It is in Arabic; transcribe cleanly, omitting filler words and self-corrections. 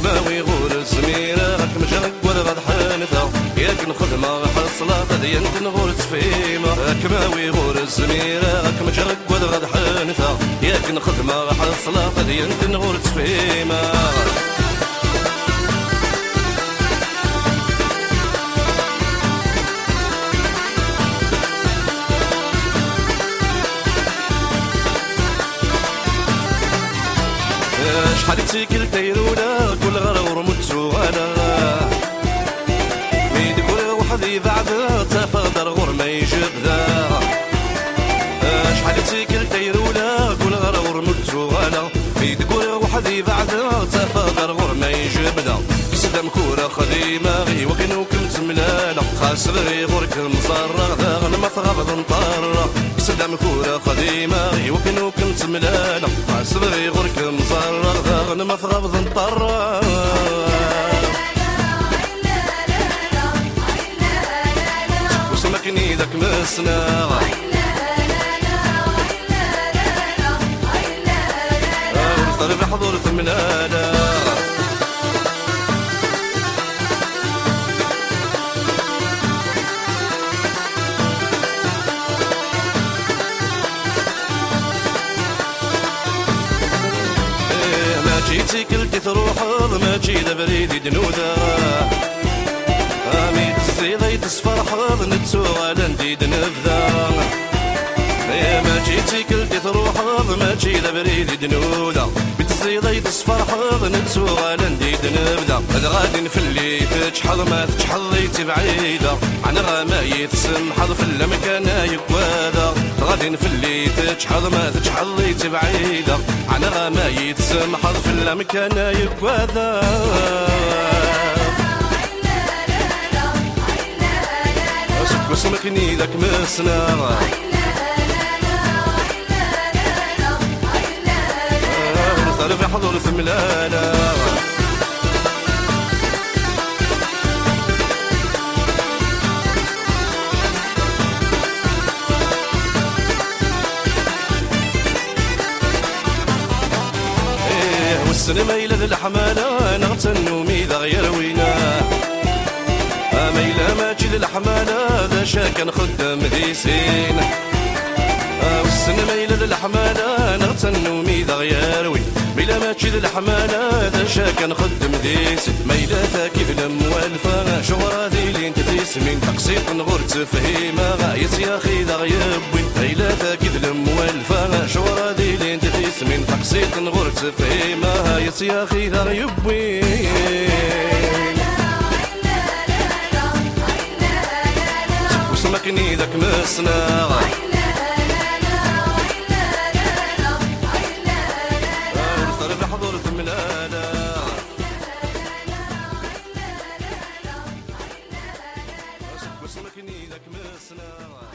كماوي غور الزميرة راك مجرك ولا غاد حانثة ياك نخدمة حصلة غادي نغور تفيمة كماوي غور الزميرة راك مجرك ولا غاد حانثة ياك نخدمة حصلة غادي نغور تفيمة شحال تيكل تيرولا كل غرور متسوغانا ميد كل وحدي بعد تفقدر غور ما يجبدا شحال تيكل تيرولا كل غرور متسوغانا ميد كل وحدي بعد تفقدر غور ما يجبدا قصدم كورة خديمة غي وكنو كنت ملانا خاسر غي غورك المصرغ داغن ما تغبض نطر قصدم كورة خديمة غي وكنو كنت ملانا خاسر غي غورك المصرغ داغن ما تغبض نطر وسمكني ذاك مسنا طرب حضور ثمنانا جيتي كلتي تروح ما جي بريدي دنودا ميت الصيدي تصفر حظ نتسوغ لنديد نفذا ما جيتي كلتي تروح ما جي بريدي دنودا ميت الصيدي تصفر حظ نتسوغ لنديد نفذا هذا غادي نفلي تجحظ ما تجحظيتي بعيدة عن غماية تسمحظ في المكان يكوادا غادي نفلي تجحظ ما تجحظيتي بعيدة عن غماية تسمحظ في المكان يكوادا وسمكني ذاك مسنا طرف حضور ثملانا والسلمة إلى الحمالة نغتنو ميذا غير وينا ميلا ما تجي للحمالة ذا شاكن خدام ديسين والسلمة إلى الحمالة نغتنو ميذا غير وين ميلا ما تجي للحمالة ذا شاكن خدام ديسين ميلا تاكيد الموالفة شغرة ذي لين تديسمين تقسيط نغور تفهيمة غايت يا أخي ذا غيبوين ميلا تاكيد الموالفة شغرة ذي لين تديسمين تقسيط نغور تفهيمة غايت يا أخي ذا غيبوين وسمكني ذاك مسنا طرب حضور ثملانا وسمكني ذاك مسنا